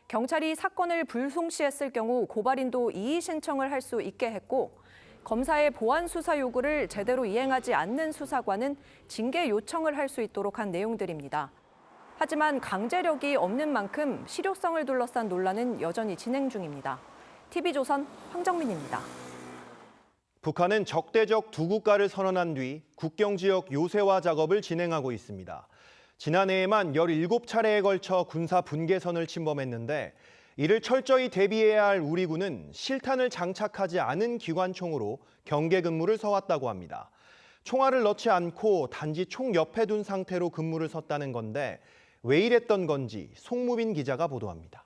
경찰이 사건을 불송시했을 경우 고발인도 이의 신청을 할 수 있게 했고 검사의 보안 수사 요구를 제대로 이행하지 않는 수사관은 징계 요청을 할 수 있도록 한 내용들입니다. 하지만 강제력이 없는 만큼 실효성을 둘러싼 논란은 여전히 진행 중입니다. TV조선 황정민입니다. 북한은 적대적 두 국가를 선언한 뒤 국경 지역 요새화 작업을 진행하고 있습니다. 지난해에만 17차례에 걸쳐 군사 분계선을 침범했는데 이를 철저히 대비해야 할 우리군은 실탄을 장착하지 않은 기관총으로 경계 근무를 서왔다고 합니다. 총알을 넣지 않고 단지 총 옆에 둔 상태로 근무를 섰다는 건데 왜 이랬던 건지 송무빈 기자가 보도합니다.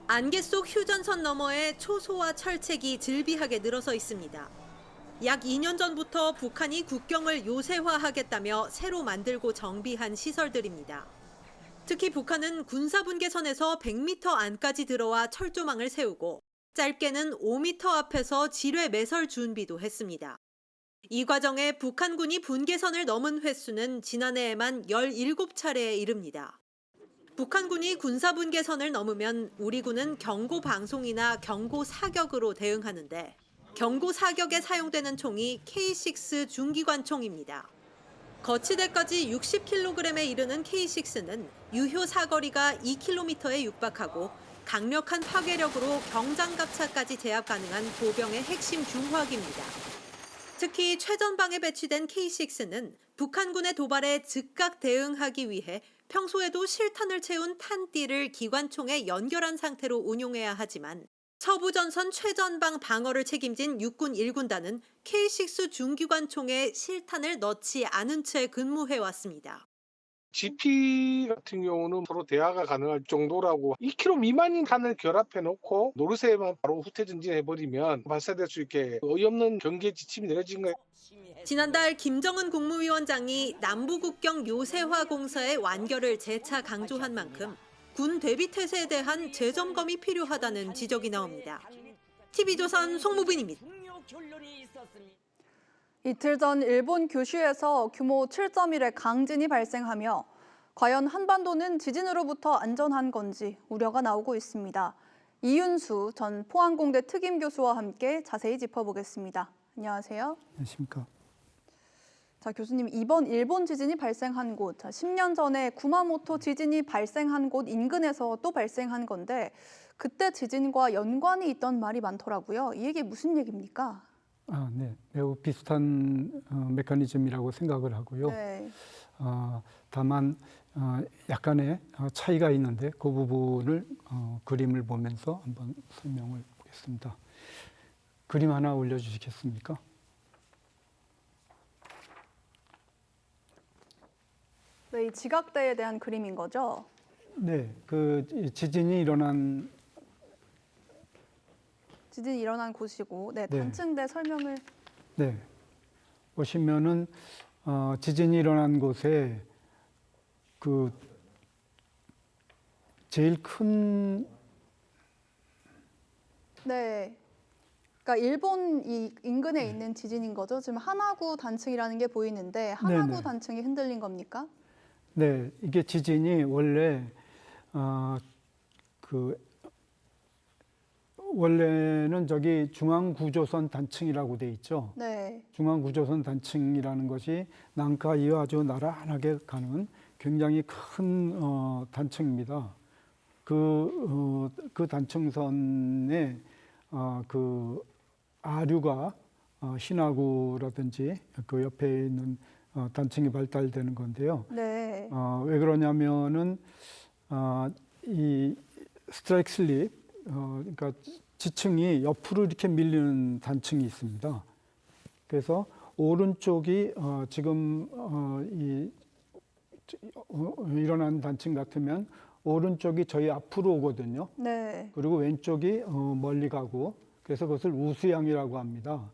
안개 속 휴전선 너머에 초소와 철책이 즐비하게 늘어서 있습니다. 약 2년 전부터 북한이 국경을 요새화하겠다며 새로 만들고 정비한 시설들입니다. 특히 북한은 군사분계선에서 100m 안까지 들어와 철조망을 세우고 짧게는 5m 앞에서 지뢰 매설 준비도 했습니다. 이 과정에 북한군이 분계선을 넘은 횟수는 지난해에만 17차례에 이릅니다. 북한군이 군사분계선을 넘으면 우리 군은 경고 방송이나 경고 사격으로 대응하는데 경고 사격에 사용되는 총이 K6 중기관총입니다. 거치대까지 60kg에 이르는 K6는 유효 사거리가 2km에 육박하고 강력한 파괴력으로 경장갑차까지 제압 가능한 보병의 핵심 중화기입니다. 특히 최전방에 배치된 K6는 북한군의 도발에 즉각 대응하기 위해 평소에도 실탄을 채운 탄띠를 기관총에 연결한 상태로 운용해야 하지만 서부전선 최전방 방어를 책임진 육군 1군단은 K6 중기관총에 실탄을 넣지 않은 채 근무해왔습니다. GP 같은 경우는 서로 대화가 가능할 정도라고 2km 미만인 탄을 결합해 놓고 노르쇠만 바로 후퇴 전진해버리면 발사될 수 있게 어이없는 경계 지침이 내려진 거예요. 지난달 김정은 국무위원장이 남부국경 요새화 공사의 완결을 재차 강조한 만큼 군 대비 태세에 대한 재점검이 필요하다는 지적이 나옵니다. TV조선 송무빈입니다. 이틀 전 일본 규슈에서 규모 7.1의 강진이 발생하며 과연 한반도는 지진으로부터 안전한 건지 우려가 나오고 있습니다. 이윤수 전 포항공대 특임 교수와 함께 자세히 짚어보겠습니다. 안녕하세요. 안녕하십니까. 자, 교수님, 이번 일본 지진이 발생한 곳, 10년 전에 구마모토 지진이 발생한 곳 인근에서 또 발생한 건데 그때 지진과 연관이 있던 말이 많더라고요. 이 얘기 무슨 얘기입니까? 네, 매우 비슷한 메커니즘이라고 생각을 하고요. 네. 다만 약간의 차이가 있는데 그 부분을 그림을 보면서 한번 설명을 보겠습니다. 그림 하나 올려주시겠습니까? 네, 이 지각대에 대한 그림인 거죠? 네, 그 지진이 일어난 곳이고, 네, 단층대 설명을. 네, 보시면은 지진이 일어난 곳에 그 제일 큰 네, 그러니까 일본 이 인근에 있는 지진인 거죠. 지금 하나구 단층이라는 게 보이는데 하나구 네네. 단층이 흔들린 겁니까? 네, 이게 지진이 원래 원래는 저기 중앙구조선 단층이라고 돼 있죠. 네. 중앙구조선 단층이라는 것이 난카이와 아주 나란하게 가는 굉장히 큰 단층입니다. 그 단층선에 그 아류가 시나구라든지 그 옆에 있는 단층이 발달되는 건데요. 네. 왜 그러냐면은 이 스트라이크 슬립, 그러니까 지층이 옆으로 이렇게 밀리는 단층이 있습니다. 그래서 오른쪽이 지금 일어난 단층 같으면 오른쪽이 저희 앞으로 오거든요. 네. 그리고 왼쪽이 멀리 가고, 그래서 그것을 우수양이라고 합니다.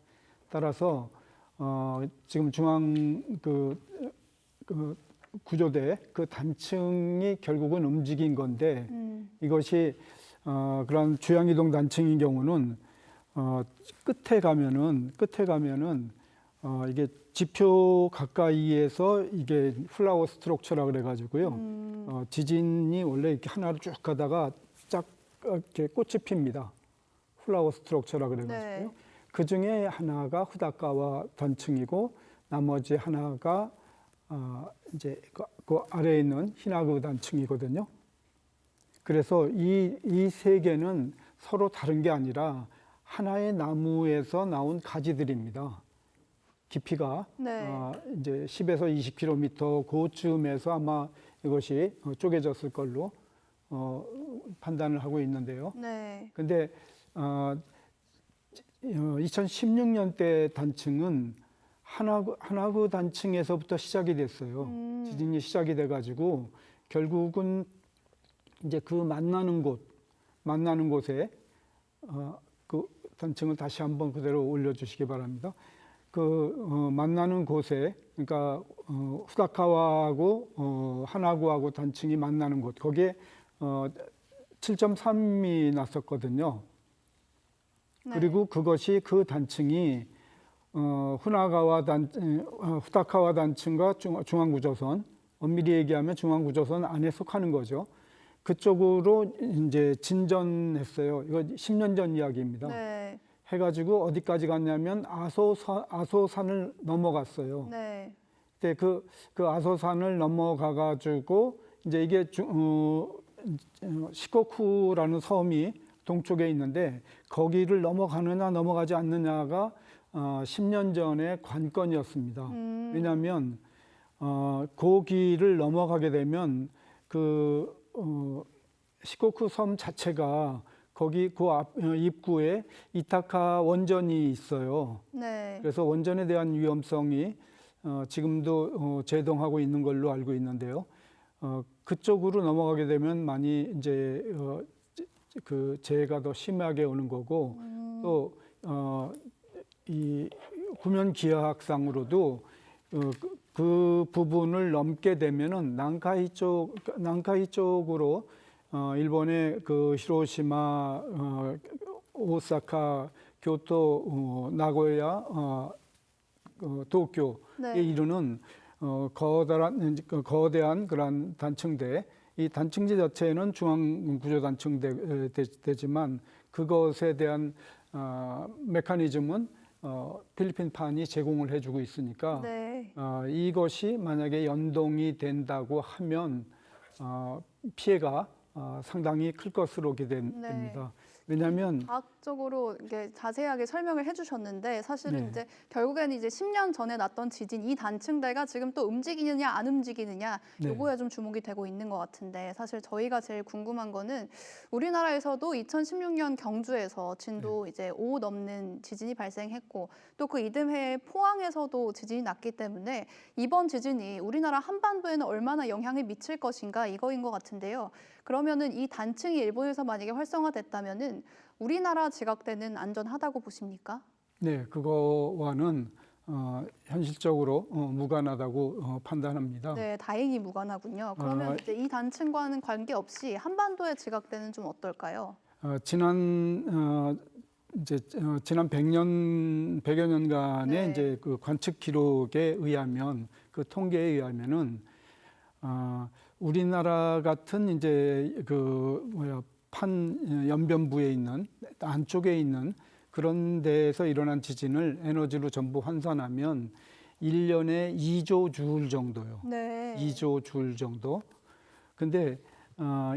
따라서 지금 중앙 구조대 그 단층이 결국은 움직인 건데 이것이 그런 주양이동 단층인 경우는 끝에 가면은 이게 지표 가까이에서 이게 플라워 스트럭처라 그래가지고요. 지진이 원래 이렇게 하나로 쭉 가다가 쫙 이렇게 꽃이 핍니다. 플라워 스트럭처라 그래가지고요. 네. 그 중에 하나가 후다카와 단층이고 나머지 하나가 이제 그 아래에 있는 히나구 단층이거든요. 그래서 이 세 개는 서로 다른 게 아니라 하나의 나무에서 나온 가지들입니다. 깊이가 네. 이제 10에서 20km 그쯤에서 아마 이것이 쪼개졌을 걸로 판단을 하고 있는데요. 네. 근데 2016년대 단층은 하나구 단층에서부터 시작이 됐어요. 지진이 시작이 돼가지고 결국은 이제 그 만나는 곳에 그 단층을 다시 한번 그대로 올려주시기 바랍니다. 그 만나는 곳에, 그러니까 후다카와하고 하나구하고 단층이 만나는 곳, 거기에 7.3이 났었거든요. 네. 그리고 그것이 그 단층이 후다카와 단층과 중앙구조선, 엄밀히 얘기하면 중앙구조선 안에 속하는 거죠. 그쪽으로 이제 진전했어요. 이거 10년 전 이야기입니다. 네. 해가지고 어디까지 갔냐면 아소산을 넘어갔어요. 네. 근데 그 아소산을 넘어가가지고 이제 이게 시코쿠라는 섬이 동쪽에 있는데 거기를 넘어가느냐 넘어가지 않느냐가 10년 전에 관건이었습니다. 왜냐하면 그 길을 넘어가게 되면 시코쿠 섬 자체가 거기 그 입구에 이타카 원전이 있어요. 네. 그래서 원전에 대한 위험성이 지금도 제동하고 있는 걸로 알고 있는데요. 그쪽으로 넘어가게 되면 많이 이제 그 재해가 더 심하게 오는 거고 또 이 구면 기하학상으로도 그 부분을 넘게 되면은 난카이 쪽으로 일본의 그 히로시마, 오사카, 교토, 나고야, 도쿄에 네. 이르는 거대한 그런 단층대, 이 단층지 자체는 중앙구조 단층대지만 그것에 대한 메커니즘은 필리핀판이 제공을 해주고 있으니까 네. 이것이 만약에 연동이 된다고 하면 피해가 상당히 클 것으로 기대됩니다. 왜냐하면 과학적으로 이게 자세하게 설명을 해주셨는데 사실은 네. 이제 결국에는 이제 10년 전에 났던 지진 이 단층대가 지금 또 움직이느냐 안 움직이느냐 네. 요거에 좀 주목이 되고 있는 것 같은데 사실 저희가 제일 궁금한 거는 우리나라에서도 2016년 경주에서 진도 이제 5 넘는 지진이 발생했고 또 그 이듬해 포항에서도 지진이 났기 때문에 이번 지진이 우리나라 한반도에는 얼마나 영향을 미칠 것인가 이거인 것 같은데요. 그러면은 이 단층이 일본에서 만약에 활성화됐다면은 우리나라 지각대는 안전하다고 보십니까? 네, 그거와는 현실적으로 무관하다고 판단합니다. 네, 다행히 무관하군요. 그러면 이제 이 단층과는 관계없이 한반도의 지각대는 좀 어떨까요? 지난 이제 지난 100여 년간의 네. 이제 그 관측 기록에 의하면 그 통계에 의하면은 우리나라 같은 이제 그 연변부에 있는 안쪽에 있는 그런 데에서 일어난 지진을 에너지로 전부 환산하면 1년에 2조 줄 정도요. 네. 2조 줄 정도. 근데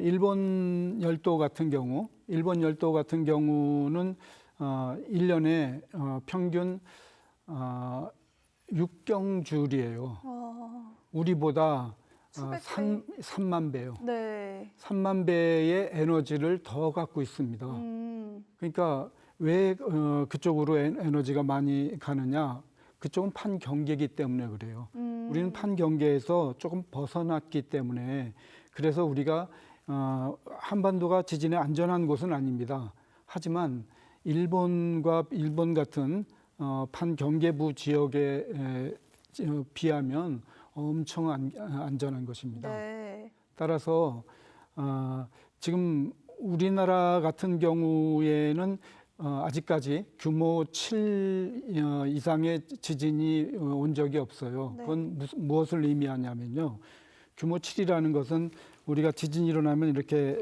일본 열도 같은 경우는 1년에 평균 6경줄이에요. 우리보다 3만 배요. 네. 3만 배의 에너지를 더 갖고 있습니다. 그러니까 왜 그쪽으로 에너지가 많이 가느냐? 그쪽은 판경계이기 때문에 그래요. 우리는 판경계에서 조금 벗어났기 때문에 그래서 우리가 한반도가 지진에 안전한 곳은 아닙니다. 하지만 일본 같은 판경계부 지역에 비하면 엄청 안전한 것입니다. 네. 따라서 지금 우리나라 같은 경우에는 아직까지 규모 7 이상의 지진이 온 적이 없어요. 네. 그건 무엇을 의미하냐면요. 규모 7이라는 것은 우리가 지진이 일어나면 이렇게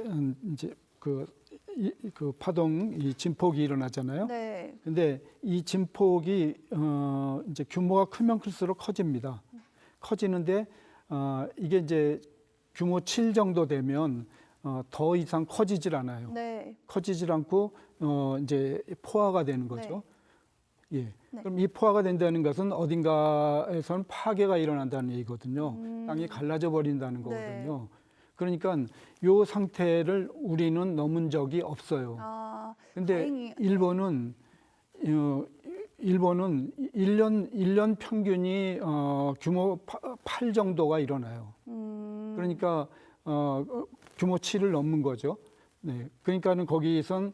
이제 그 파동, 이 진폭이 일어나잖아요. 네. 근데 이 진폭이 이제 규모가 크면 클수록 커집니다. 커지는데 이게 이제 규모 7 정도 되면 더 이상 커지질 않아요. 네. 커지질 않고 이제 포화가 되는 거죠. 예. 네. 그럼 이 포화가 된다는 것은 어딘가에서는 파괴가 일어난다는 얘기거든요. 땅이 갈라져 버린다는 거거든요. 그러니까 이 상태를 우리는 넘은 적이 없어요. 근데 다행히. 일본은 1년 평균이 규모 8 정도가 일어나요. 그러니까 규모 7을 넘는 거죠. 네. 그러니까는 거기선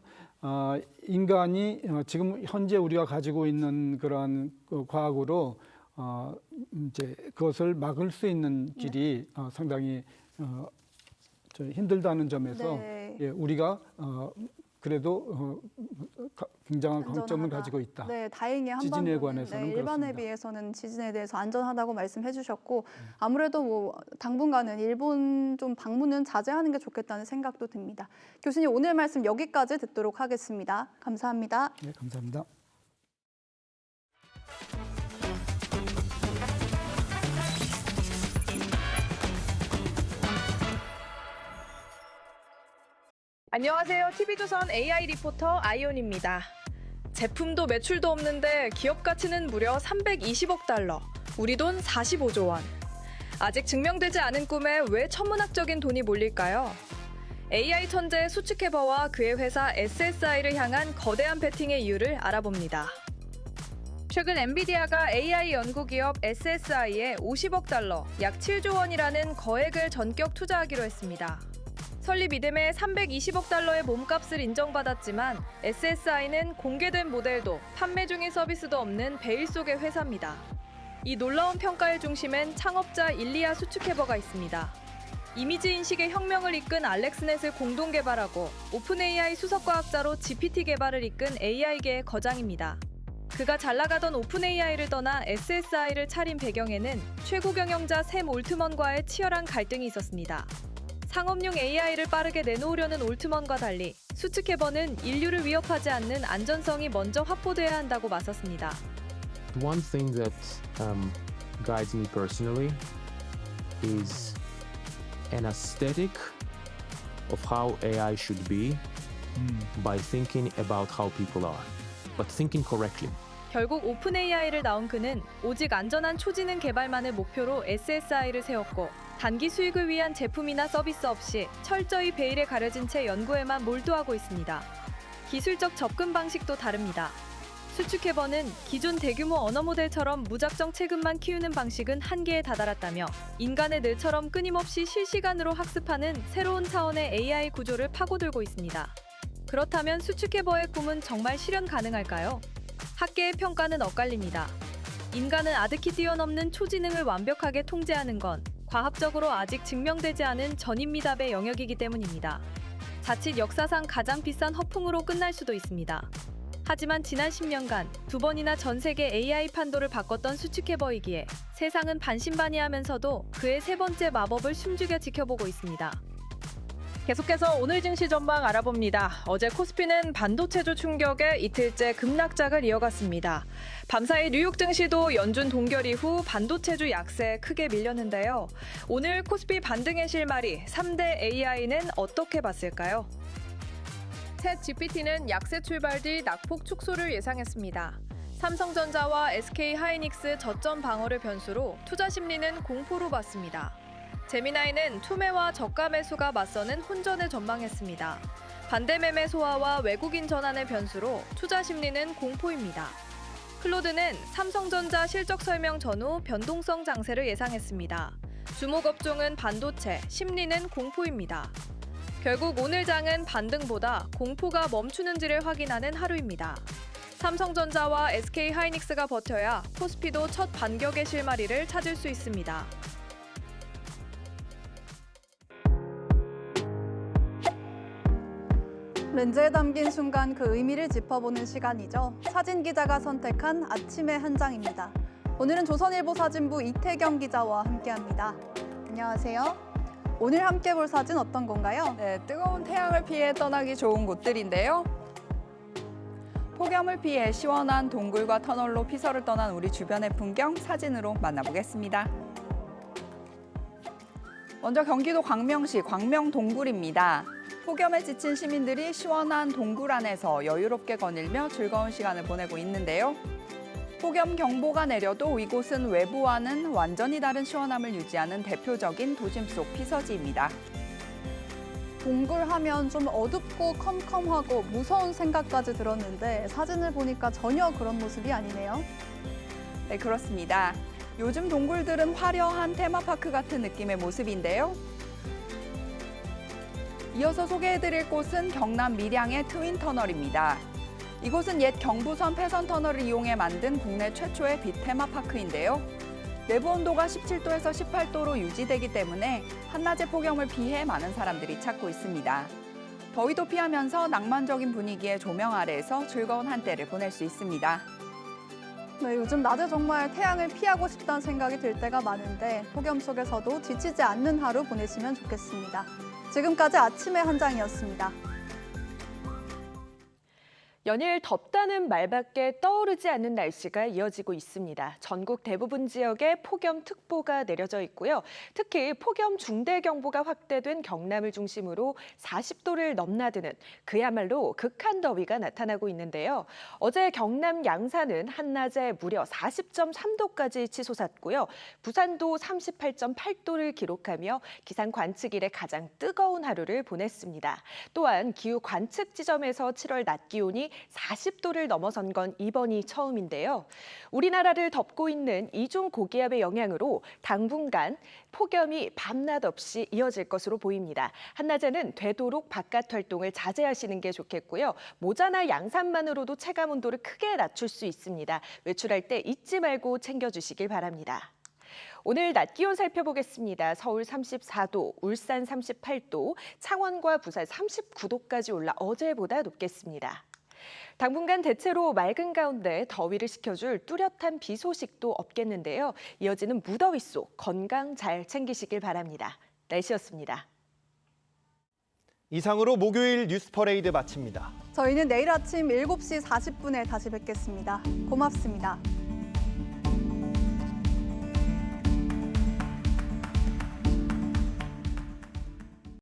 인간이 지금 현재 우리가 가지고 있는 그런 과학으로 이제 그것을 막을 수 있는 길이 상당히 힘들다는 점에서 네. 예, 우리가 그래도 굉장한 강점을 안전하다. 가지고 있다. 네, 다행히 지진에 한반도는 관해서는 일반에 그렇습니다. 비해서는 지진에 대해서 안전하다고 말씀해 주셨고 아무래도 뭐 당분간은 일본 좀 방문은 자제하는 게 좋겠다는 생각도 듭니다. 교수님 오늘 말씀 여기까지 듣도록 하겠습니다. 감사합니다. 네, 감사합니다. 안녕하세요. TV조선 AI 리포터 아이온입니다. 제품도 매출도 없는데 기업 가치는 무려 320억 달러, 우리 돈 45조 원. 아직 증명되지 않은 꿈에 왜 천문학적인 돈이 몰릴까요? AI 천재 수츠케버와 그의 회사 SSI를 향한 거대한 베팅의 이유를 알아봅니다. 최근 엔비디아가 AI 연구기업 SSI에 50억 달러, 약 7조 원이라는 거액을 전격 투자하기로 했습니다. 설립 이듬해 320억 달러의 몸값을 인정받았지만 SSI는 공개된 모델도 판매 중인 서비스도 없는 베일 속의 회사입니다. 이 놀라운 평가의 중심엔 창업자 일리아 수츠케버가 있습니다. 이미지 인식의 혁명을 이끈 알렉스넷을 공동 개발하고 오픈 AI 수석과학자로 GPT 개발을 이끈 AI계의 거장입니다. 그가 잘 나가던 오픈 AI를 떠나 SSI를 차린 배경에는 최고 경영자 샘 올트먼과의 치열한 갈등이 있었습니다. 상업용 AI를 빠르게 내놓으려는 올트먼과 달리 수츠케버는 인류를 위협하지 않는 안전성이 먼저 확보돼야 한다고 맞섰습니다. One thing that guides me personally is an aesthetic of how AI should be by thinking about how people are, but thinking correctly. 결국 오픈 AI를 낳은 그는 오직 안전한 초지능 개발만을 목표로 SSI를 세웠고 단기 수익을 위한 제품이나 서비스 없이 철저히 베일에 가려진 채 연구에만 몰두하고 있습니다. 기술적 접근 방식도 다릅니다. 수츠케버는 기존 대규모 언어 모델처럼 무작정 체급만 키우는 방식은 한계에 다다랐다며 인간의 뇌처럼 끊임없이 실시간으로 학습하는 새로운 차원의 AI 구조를 파고들고 있습니다. 그렇다면 수츠케버의 꿈은 정말 실현 가능할까요? 학계의 평가는 엇갈립니다. 인간은 아득히 뛰어넘는 초지능을 완벽하게 통제하는 건 과학적으로 아직 증명되지 않은 전인미답의 영역이기 때문입니다. 자칫 역사상 가장 비싼 허풍으로 끝날 수도 있습니다. 하지만 지난 10년간 2번이나 전 세계 AI 판도를 바꿨던 수측해 보이기에 세상은 반신반의하면서도 그의 세 번째 마법을 숨죽여 지켜보고 있습니다. 계속해서 오늘 증시 전망 알아봅니다. 어제 코스피는 반도체주 충격에 이틀째 급락작을 이어갔습니다. 밤사이 뉴욕 증시도 연준 동결 이후 반도체주 약세에 크게 밀렸는데요. 오늘 코스피 반등의 실마리 3대 AI는 어떻게 봤을까요? 챗 GPT는 약세 출발 뒤 낙폭 축소를 예상했습니다. 삼성전자와 SK하이닉스 저점 방어를 변수로 투자 심리는 공포로 봤습니다. 제미나이는 투매와 저가 매수가 맞서는 혼전을 전망했습니다. 반대 매매 소화와 외국인 전환의 변수로 투자 심리는 공포입니다. 클로드는 삼성전자 실적 설명 전후 변동성 장세를 예상했습니다. 주목 업종은 반도체, 심리는 공포입니다. 결국 오늘 장은 반등보다 공포가 멈추는지를 확인하는 하루입니다. 삼성전자와 SK하이닉스가 버텨야 코스피도 첫 반격의 실마리를 찾을 수 있습니다. 렌즈에 담긴 순간 그 의미를 짚어보는 시간이죠. 사진 기자가 선택한 아침의 한 장입니다. 오늘은 조선일보 사진부 이태경 기자와 함께합니다. 안녕하세요. 오늘 함께 볼 사진 어떤 건가요? 네, 뜨거운 태양을 피해 떠나기 좋은 곳들인데요. 폭염을 피해 시원한 동굴과 터널로 피서를 떠난 우리 주변의 풍경 사진으로 만나보겠습니다. 먼저 경기도 광명시 광명동굴입니다. 폭염에 지친 시민들이 시원한 동굴 안에서 여유롭게 거닐며 즐거운 시간을 보내고 있는데요. 폭염 경보가 내려도 이곳은 외부와는 완전히 다른 시원함을 유지하는 대표적인 도심 속 피서지입니다. 동굴 하면 좀 어둡고 컴컴하고 무서운 생각까지 들었는데 사진을 보니까 전혀 그런 모습이 아니네요. 네, 그렇습니다. 요즘 동굴들은 화려한 테마파크 같은 느낌의 모습인데요. 이어서 소개해드릴 곳은 경남 밀양의 트윈터널입니다. 이곳은 옛 경부선 폐선터널을 이용해 만든 국내 최초의 빛 테마파크인데요. 내부 온도가 17도에서 18도로 유지되기 때문에 한낮의 폭염을 피해 많은 사람들이 찾고 있습니다. 더위도 피하면서 낭만적인 분위기의 조명 아래에서 즐거운 한때를 보낼 수 있습니다. 네, 요즘 낮에 정말 태양을 피하고 싶다는 생각이 들 때가 많은데 폭염 속에서도 지치지 않는 하루 보내시면 좋겠습니다. 지금까지 아침의 한 장이었습니다. 연일 덥다는 말밖에 떠오르지 않는 날씨가 이어지고 있습니다. 전국 대부분 지역에 폭염특보가 내려져 있고요. 특히 폭염 중대경보가 확대된 경남을 중심으로 40도를 넘나드는 그야말로 극한 더위가 나타나고 있는데요. 어제 경남 양산은 한낮에 무려 40.3도까지 치솟았고요. 부산도 38.8도를 기록하며 기상 관측 이래 가장 뜨거운 하루를 보냈습니다. 또한 기후 관측 지점에서 7월 낮 기온이 40도를 넘어선 건 이번이 처음인데요. 우리나라를 덮고 있는 이중 고기압의 영향으로 당분간 폭염이 밤낮 없이 이어질 것으로 보입니다. 한낮에는 되도록 바깥 활동을 자제하시는 게 좋겠고요. 모자나 양산만으로도 체감 온도를 크게 낮출 수 있습니다. 외출할 때 잊지 말고 챙겨주시길 바랍니다. 오늘 낮 기온 살펴보겠습니다. 서울 34도, 울산 38도, 창원과 부산 39도까지 올라 어제보다 높겠습니다. 당분간 대체로 맑은 가운데 더위를 식혀줄 뚜렷한 비 소식도 없겠는데요. 이어지는 무더위 속 건강 잘 챙기시길 바랍니다. 날씨였습니다. 이상으로 목요일 뉴스 퍼레이드 마칩니다. 저희는 내일 아침 7시 40분에 다시 뵙겠습니다. 고맙습니다.